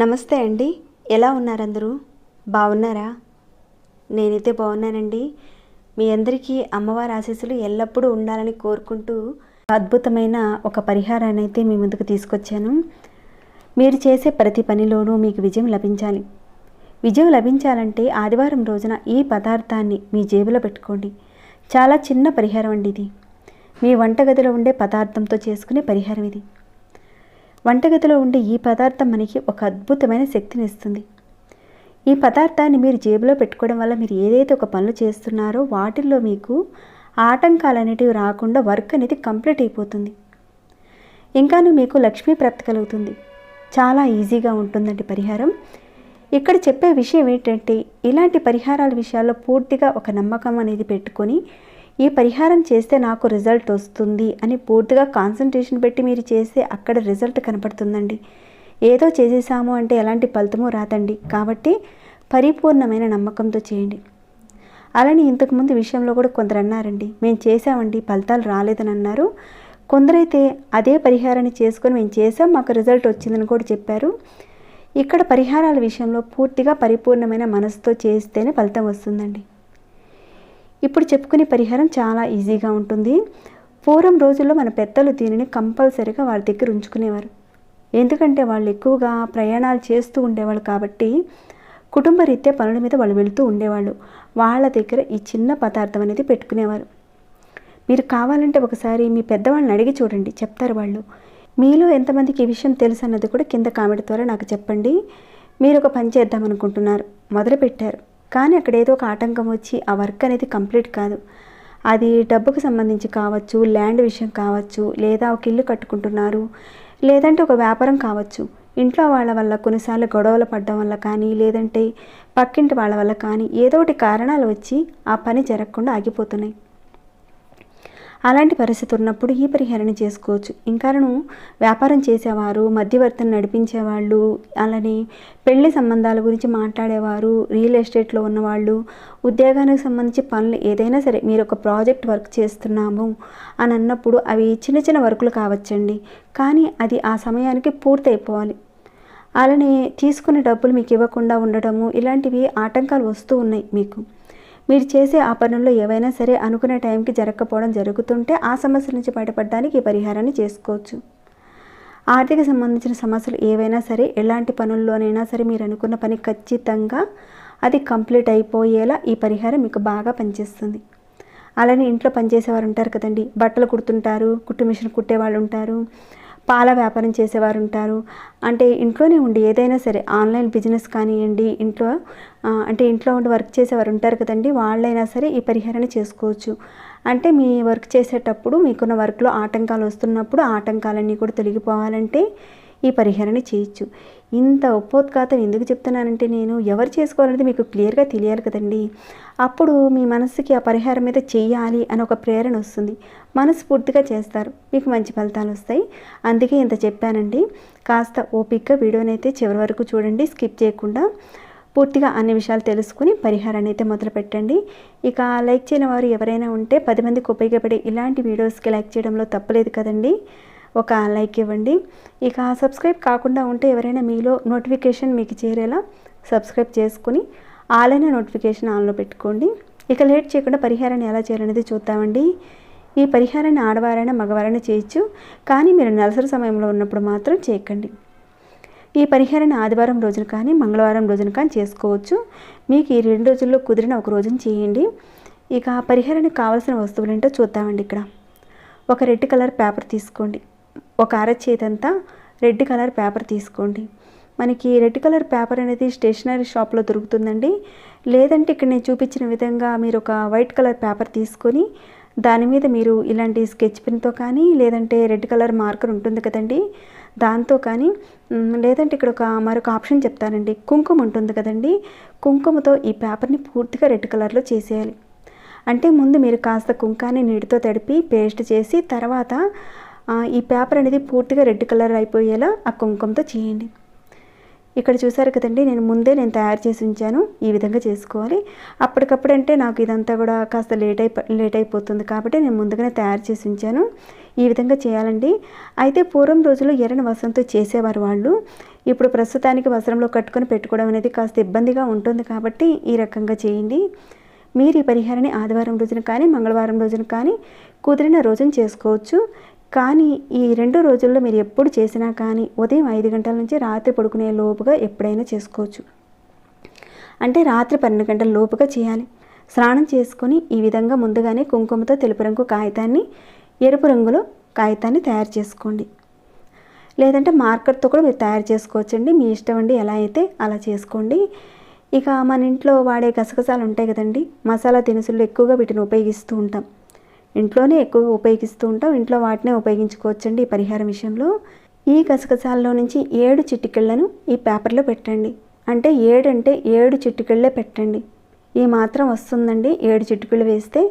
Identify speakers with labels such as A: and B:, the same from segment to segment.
A: నమస్తే అండి, ఎలా ఉన్నారు అందరూ? బాగున్నారా? నేనైతే బాగున్నానండి. మీ అందరికీ అమ్మవారి ఆశీస్సులు ఎల్లప్పుడూ ఉండాలని కోరుకుంటూ అద్భుతమైన ఒక పరిహారాన్ని అయితే మీ ముందుకు తీసుకొచ్చాను. మీరు చేసే ప్రతి పనిలోనూ మీకు విజయం లభించాలి. విజయం లభించాలంటే ఆదివారం రోజున ఈ పదార్థాన్ని మీ జేబులో పెట్టుకోండి. చాలా చిన్న పరిహారం అండి ఇది. మీ వంటగదిలో ఉండే పదార్థంతో చేసుకునే పరిహారం ఇది. వంటగదిలో ఉండే ఈ పదార్థం మనకి ఒక అద్భుతమైన శక్తిని ఇస్తుంది. ఈ పదార్థాన్ని మీరు జేబులో పెట్టుకోవడం వల్ల మీరు ఏదైతే ఒక పనులు చేస్తున్నారో వాటిల్లో మీకు ఆటంకాలు అనేటివి రాకుండా వర్క్ అనేది కంప్లీట్ అయిపోతుంది. ఇంకాను మీకు లక్ష్మీ ప్రాప్తి కలుగుతుంది. చాలా ఈజీగా ఉంటుందండి పరిహారం. ఇక్కడ చెప్పే విషయం ఏంటంటే, ఇలాంటి పరిహారాల విషయాల్లో పూర్తిగా ఒక నమ్మకం అనేది పెట్టుకొని ఈ పరిహారం చేస్తే నాకు రిజల్ట్ వస్తుంది అని పూర్తిగా కాన్సన్ట్రేషన్ పెట్టి మీరు చేస్తే అక్కడ రిజల్ట్ కనపడుతుందండి. ఏదో చేసేసాము అంటే ఎలాంటి ఫలితమూ రాదండి. కాబట్టి పరిపూర్ణమైన నమ్మకంతో చేయండి. అలానే ఇంతకుముందు విషయంలో కూడా కొందరు అన్నారండి, మేము చేసామండి ఫలితాలు రాలేదని అన్నారు. కొందరైతే అదే పరిహారాన్ని చేసుకొని మేము చేసాం మాకు రిజల్ట్ వచ్చిందని కూడా చెప్పారు. ఇక్కడ పరిహారాల విషయంలో పూర్తిగా పరిపూర్ణమైన మనసుతో చేస్తేనే ఫలితం వస్తుందండి. ఇప్పుడు చెప్పుకునే పరిహారం చాలా ఈజీగా ఉంటుంది. పూర్వం రోజుల్లో మన పెద్దలు దీనిని కంపల్సరీగా వాళ్ళ దగ్గర ఉంచుకునేవారు. ఎందుకంటే వాళ్ళు ఎక్కువగా ప్రయాణాలు చేస్తూ ఉండేవాళ్ళు కాబట్టి కుటుంబ రీత్యా పనుల మీద వాళ్ళు వెళుతూ ఉండేవాళ్ళు. వాళ్ళ దగ్గర ఈ చిన్న పదార్థం అనేది పెట్టుకునేవారు. మీరు కావాలంటే ఒకసారి మీ పెద్దవాళ్ళని అడిగి చూడండి, చెప్తారు వాళ్ళు. మీలో ఎంతమందికి ఈ విషయం తెలుసు అన్నది కూడా కింద కామెంట్ ద్వారా నాకు చెప్పండి. మీరు ఒక పని చేద్దాం అనుకుంటున్నారు, మొదలుపెట్టారు, కానీ అక్కడ ఏదో ఒక ఆటంకం వచ్చి ఆ వర్క్ అనేది కంప్లీట్ కాదు. అది డబ్బుకు సంబంధించి కావచ్చు, ల్యాండ్ విషయం కావచ్చు, లేదా ఒక ఇల్లు కట్టుకుంటున్నారు, లేదంటే ఒక వ్యాపారం కావచ్చు. ఇంట్లో వాళ్ళ వల్ల కొన్నిసార్లు గొడవలు పడడం వల్ల కానీ, లేదంటే పక్కింటి వాళ్ళ వల్ల కానీ ఏదో ఒకటి కారణాలు వచ్చి ఆ పని జరగకుండా ఆగిపోతున్నాయి. అలాంటి పరిస్థితి ఉన్నప్పుడు ఈ పరిహారాన్ని చేసుకోవచ్చు. ఇంకాను వ్యాపారం చేసేవారు, మధ్యవర్తిని నడిపించేవాళ్ళు, అలానే పెళ్లి సంబంధాల గురించి మాట్లాడేవారు, రియల్ ఎస్టేట్లో ఉన్నవాళ్ళు, ఉద్యోగానికి సంబంధించి పనులు ఏదైనా సరే మీరు ఒక ప్రాజెక్ట్ వర్క్ చేస్తున్నాము అని అన్నప్పుడు అవి చిన్న చిన్న వర్కులు కావచ్చండి, కానీ అది ఆ సమయానికి పూర్తి అయిపోవాలి. అలానే తీసుకునే డబ్బులు మీకు ఇవ్వకుండా ఉండడము, ఇలాంటివి ఆటంకాలు వస్తూ ఉన్నాయి. మీరు చేసే ఆ పనుల్లో ఏవైనా సరే అనుకునే టైంకి జరగకపోవడం జరుగుతుంటే ఆ సమస్యల నుంచి బయటపడడానికి ఈ పరిహారాన్ని చేసుకోవచ్చు. ఆర్థిక సంబంధించిన సమస్యలు ఏవైనా సరే, ఎలాంటి పనుల్లోనైనా సరే మీరు అనుకున్న పని ఖచ్చితంగా అది కంప్లీట్ అయిపోయేలా ఈ పరిహారం మీకు బాగా పనిచేస్తుంది. అలానే ఇంట్లో పనిచేసేవారు ఉంటారు కదండి, బట్టలు కుడుతుంటారు, కుట్టు మిషన్ కుట్టేవాళ్ళు ఉంటారు, పాల వ్యాపారం చేసేవారు ఉంటారు. అంటే ఇంట్లోనే ఉండి ఏదైనా సరే ఆన్లైన్ బిజినెస్ కానివ్వండి, ఇంట్లో ఉండి వర్క్ చేసేవారు ఉంటారు కదండి, వాళ్ళైనా సరే ఈ పరిహారాన్ని చేసుకోవచ్చు. అంటే మీ వర్క్ చేసేటప్పుడు మీకున్న వర్క్లో ఆటంకాలు వస్తున్నప్పుడు ఆటంకాలన్నీ కూడా తొలగిపోవాలంటే ఈ పరిహారాన్ని చేయొచ్చు. ఇంత ఉపోద్ఘాతం ఎందుకు చెప్తున్నానంటే, నేను ఎవరు చేసుకోవాలనేది మీకు క్లియర్గా తెలియాలి కదండి. అప్పుడు మీ మనసుకి ఆ పరిహారం మీద చెయ్యాలి అని ఒక ప్రేరణ వస్తుంది. మనస్ఫూర్తిగా చేస్తారు, మీకు మంచి ఫలితాలు వస్తాయి. అందుకే ఇంత చెప్పానండి. కాస్త ఓపికగా వీడియోని అయితే చివరి వరకు చూడండి, స్కిప్ చేయకుండా పూర్తిగా అన్ని విషయాలు తెలుసుకుని పరిహారాన్ని అయితే మొదలు పెట్టండి. ఇక లైక్ చేయని వారు ఎవరైనా ఉంటే 10 మందికి ఉపయోగపడే ఇలాంటి వీడియోస్కి లైక్ చేయడంలో తప్పలేదు కదండి, ఒక లైక్ ఇవ్వండి. ఇక సబ్స్క్రైబ్ కాకుండా ఉంటే ఎవరైనా మీలో నోటిఫికేషన్ మీకు చేరేలా సబ్స్క్రైబ్ చేసుకుని ఆలైన నోటిఫికేషన్ ఆన్లో పెట్టుకోండి. ఇక లేట్ చేయకుండా పరిహారాన్ని ఎలా చేయాలనేది చూద్దామండి. ఈ పరిహారాన్ని ఆడవారైనా మగవారైనా చేయొచ్చు, కానీ మీరు నెలసరి సమయంలో ఉన్నప్పుడు మాత్రం చేయకండి. ఈ పరిహారాన్ని ఆదివారం రోజున కానీ మంగళవారం రోజున కానీ చేసుకోవచ్చు. మీకు ఈ 2 రోజుల్లో కుదిరిన ఒక రోజున చేయండి. ఇక పరిహారానికి కావాల్సిన వస్తువులు ఏంటో చూద్దామండి. ఇక్కడ ఒక రెడ్ కలర్ పేపర్ తీసుకోండి, ఒక అరచేతంతా రెడ్ కలర్ పేపర్ తీసుకోండి. మనకి రెడ్ కలర్ పేపర్ అనేది స్టేషనరీ షాప్లో దొరుకుతుందండి. లేదంటే ఇక్కడ నేను చూపించిన విధంగా మీరు ఒక వైట్ కలర్ పేపర్ తీసుకొని దాని మీద మీరు ఇలాంటి స్కెచ్ పెన్తో కానీ, లేదంటే రెడ్ కలర్ మార్కర్ ఉంటుంది కదండి దాంతో కానీ, లేదంటే ఇక్కడ మరొక ఆప్షన్ చెప్తానండి, కుంకుమ ఉంటుంది కదండి, కుంకుమతో ఈ పేపర్ని పూర్తిగా రెడ్ కలర్లో చేసేయాలి. అంటే ముందు మీరు కాస్త కుంకాన్ని నీటితో తడిపి పేస్ట్ చేసి తర్వాత ఈ పేపర్ అనేది పూర్తిగా రెడ్ కలర్ అయిపోయేలా ఆ కుంకుమతో చేయండి. ఇక్కడ చూసారు కదండి, నేను తయారు చేసి ఉంచాను. ఈ విధంగా చేసుకోవాలి. అప్పటికప్పుడు అంటే నాకు ఇదంతా కూడా కాస్త లేట్ అయిపోతుంది కాబట్టి నేను ముందుగానే తయారు చేసి ఉంచాను. ఈ విధంగా చేయాలండి. అయితే పూర్వం రోజుల్లో ఎర్రని వస్త్రంతో చేసేవారు వాళ్ళు. ఇప్పుడు ప్రస్తుతానికి వస్త్రంలో కట్టుకొని పెట్టుకోవడం అనేది కాస్త ఇబ్బందిగా ఉంటుంది కాబట్టి ఈ రకంగా చేయండి. మీరు ఈ పరిహారాన్ని ఆదివారం రోజున కానీ మంగళవారం రోజున కానీ కుదిరిన రోజున చేసుకోవచ్చు. కానీ ఈ 2 రోజుల్లో మీరు ఎప్పుడు చేసినా కానీ ఉదయం 5 గంటల నుంచి రాత్రి పడుకునే లోపుగా ఎప్పుడైనా చేసుకోవచ్చు. అంటే రాత్రి 12 గంటల లోపుగా చేయాలి. స్నానం చేసుకొని ఈ విధంగా ముందుగానే కుంకుమతో తెలుపు రంగు కాగితాన్ని, ఎరుపు రంగులో కాగితాన్ని తయారు చేసుకోండి. లేదంటే మార్కర్తో కూడా మీరు తయారు చేసుకోవచ్చండి. మీ ఇష్టం అండి, ఎలా అయితే అలా చేసుకోండి. ఇక మన ఇంట్లో వాడే గసగసాలు ఉంటాయి కదండి, మసాలా దినుసులు ఎక్కువగా వీటిని ఉపయోగిస్తూ ఉంటాం. ఇంట్లోనే ఎక్కువగా ఉపయోగిస్తూ ఉంటాం. ఇంట్లో వాటినే ఉపయోగించుకోవచ్చండి ఈ పరిహారం విషయంలో. ఈ గసగసాల్లో నుంచి 7 చిటికెళ్లను ఈ పేపర్లో పెట్టండి. అంటే 7 చిటికెళ్ళే పెట్టండి. ఈ మాత్రం వస్తుందండి. 7 చిటికెళ్ళు వేస్తే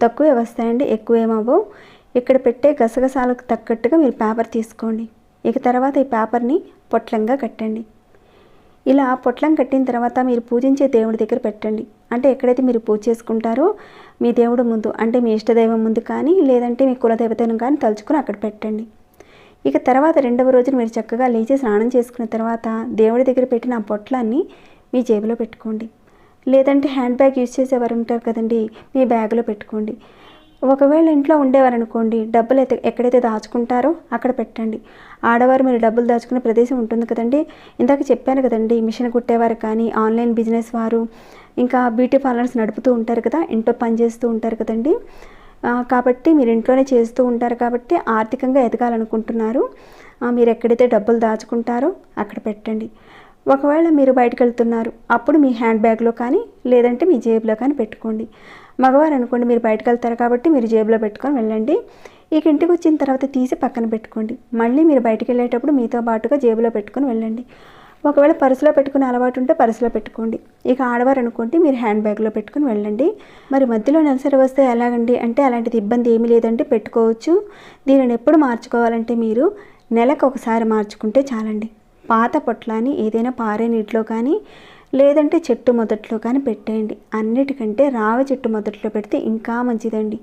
A: తక్కువే వస్తాయండి, ఎక్కువేమవ్వవు. ఇక్కడ పెట్టే గసగసాలకు తగ్గట్టుగా మీరు పేపర్ తీసుకోండి. ఇక తర్వాత ఈ పేపర్ని పొట్లంగా కట్టండి. ఇలా పొట్లం కట్టిన తర్వాత మీరు పూజించే దేవుడి దగ్గర పెట్టండి. అంటే ఎక్కడైతే మీరు పూజ చేసుకుంటారో మీ దేవుడు ముందు, అంటే మీ ఇష్టదైవం ముందు కానీ లేదంటే మీ కులదేవతను కానీ తలుచుకుని అక్కడ పెట్టండి. ఇక తర్వాత 2వ రోజున మీరు చక్కగా లేచి స్నానం చేసుకున్న తర్వాత దేవుడి దగ్గర పెట్టిన ఆ పొట్లాన్ని మీ జేబులో పెట్టుకోండి. లేదంటే హ్యాండ్ బ్యాగ్ యూజ్ చేసేవారు ఉంటారు కదండి, మీ బ్యాగ్లో పెట్టుకోండి. ఒకవేళ ఇంట్లో ఉండేవారనుకోండి, డబ్బులు ఎక్కడైతే దాచుకుంటారో అక్కడ పెట్టండి. ఆడవారు మీరు డబ్బులు దాచుకునే ప్రదేశం ఉంటుంది కదండి. ఇందాక చెప్పాను కదండి, మిషన్ కుట్టేవారు కానీ ఆన్లైన్ బిజినెస్ వారు, ఇంకా బ్యూటీ పార్లర్స్ నడుపుతూ ఉంటారు కదా, ఇంట్లో పని చేస్తూ ఉంటారు కదండి. కాబట్టి మీరు ఇంట్లోనే చేస్తూ ఉంటారు కాబట్టి ఆర్థికంగా ఎదగాలనుకుంటున్నారు. మీరు ఎక్కడైతే డబ్బులు దాచుకుంటారో అక్కడ పెట్టండి. ఒకవేళ మీరు బయటకు వెళ్తున్నారు, అప్పుడు మీ హ్యాండ్ బ్యాగ్లో కానీ లేదంటే మీ జేబులో కానీ పెట్టుకోండి. మగవారు అనుకోండి, మీరు బయటకు వెళ్తారు కాబట్టి మీరు జేబులో పెట్టుకొని వెళ్ళండి. ఇక ఇంటికి వచ్చిన తర్వాత తీసి పక్కన పెట్టుకోండి. మళ్ళీ మీరు బయటకు వెళ్ళేటప్పుడు మీతో పాటుగా జేబులో పెట్టుకొని వెళ్ళండి. ఒకవేళ పర్సులో పెట్టుకునే అలవాటు ఉంటే పర్సులో పెట్టుకోండి. ఇక ఆడవారు అనుకుంటే మీరు హ్యాండ్ బ్యాగ్లో పెట్టుకుని వెళ్ళండి. మరి మధ్యలో నెలసరి వస్తే ఎలాగండి అంటే అలాంటిది ఇబ్బంది ఏమీ లేదంటే పెట్టుకోవచ్చు. దీనిని ఎప్పుడు మార్చుకోవాలంటే మీరు నెలకు ఒకసారి మార్చుకుంటే చాలండి. పాత పొట్లాన్ని ఏదైనా పారే నీటిలో కానీ లేదంటే చెట్టు మొదట్లో కానీ పెట్టేయండి. అన్నిటికంటే రావి చెట్టు మొదట్లో పెడితే ఇంకా మంచిదండి.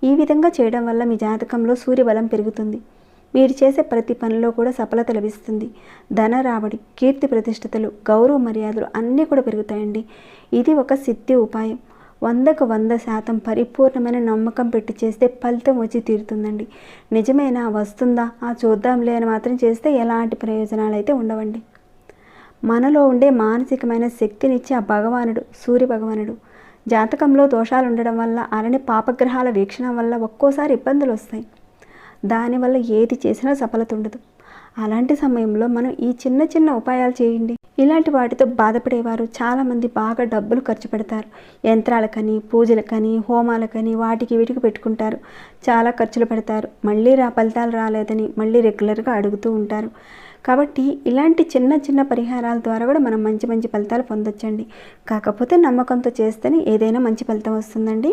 A: ఈ విధంగా చేయడం వల్ల మీ జాతకంలో సూర్యబలం పెరుగుతుంది. మీరు చేసే ప్రతి పనిలో కూడా సఫలత లభిస్తుంది. ధన రాబడి, కీర్తి ప్రతిష్టతలు, గౌరవ మర్యాదలు అన్నీ కూడా పెరుగుతాయండి. ఇది ఒక సిద్ధి ఉపాయం. 100కు 100% పరిపూర్ణమైన నమ్మకం పెట్టి చేస్తే ఫలితం వచ్చి తీరుతుందండి. నిజమేనా, వస్తుందా, చూద్దాంలే అని మాత్రం చేస్తే ఎలాంటి ప్రయోజనాలు అయితే ఉండవండి. మనలో ఉండే మానసికమైన శక్తినిచ్చే ఆ భగవానుడు, సూర్య భగవానుడు జాతకంలో దోషాలు ఉండడం వల్ల, అలానే పాపగ్రహాల వీక్షణ వల్ల ఒక్కోసారి ఇబ్బందులు వస్తాయి. దానివల్ల ఏది చేసినా సఫలత ఉండదు. అలాంటి సమయంలో మనం ఈ చిన్న చిన్న ఉపాయాలు చేయండి. ఇలాంటి వాటితో బాధపడేవారు చాలామంది బాగా డబ్బులు ఖర్చు పెడతారు. యంత్రాలకని, పూజలకని, హోమాలకని, వాటికి వీటికి పెట్టుకుంటారు. చాలా ఖర్చులు పెడతారు. మళ్ళీ ఫలితాలు రాలేదని మళ్ళీ రెగ్యులర్గా అడుగుతూ ఉంటారు. కాబట్టి ఇలాంటి చిన్న చిన్న పరిహారాల ద్వారా కూడా మనం మంచి మంచి ఫలితాలు పొందొచ్చండి. కాకపోతే నమ్మకంతో చేస్తేనే ఏదైనా మంచి ఫలితం వస్తుందండి.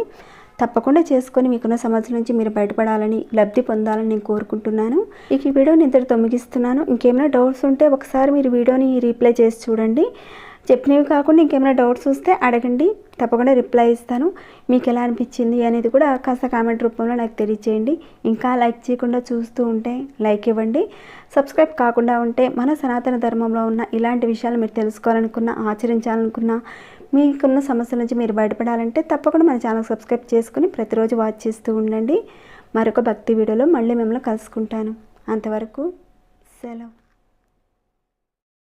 A: తప్పకుండా చేసుకొని మీకున్న సమస్యల నుంచి మీరు బయటపడాలని, లబ్ధి పొందాలని నేను కోరుకుంటున్నాను. ఇక ఈ వీడియోని ఇంతటితో ముగిస్తున్నాను. ఇంకేమైనా డౌట్స్ ఉంటే ఒకసారి మీరు వీడియోని రీప్లై చేసి చూడండి. చెప్పినవి కాకుండా ఇంకేమైనా డౌట్స్ వస్తే అడగండి, తప్పకుండా రిప్లై ఇస్తాను. మీకు ఎలా అనిపించింది అనేది కూడా కాస్త కామెంట్ రూపంలో నాకు తెలియజేయండి. ఇంకా లైక్ చేయకుండా చూస్తూ ఉంటే లైక్ ఇవ్వండి. సబ్స్క్రైబ్ కాకుండా ఉంటే మన సనాతన ధర్మంలో ఉన్న ఇలాంటి విషయాలు మీరు తెలుసుకోవాలనుకున్నా, ఆచరించాలనుకున్నా, మీకున్న సమస్యల నుంచి మీరు బయటపడాలంటే తప్పకుండా మన ఛానల్ సబ్స్క్రైబ్ చేసుకుని ప్రతిరోజు వాచ్ చేస్తూ ఉండండి. మరొక భక్తి వీడియోలో మళ్ళీ మిమ్మల్ని కలుసుకుంటాను. అంతవరకు సెలవు.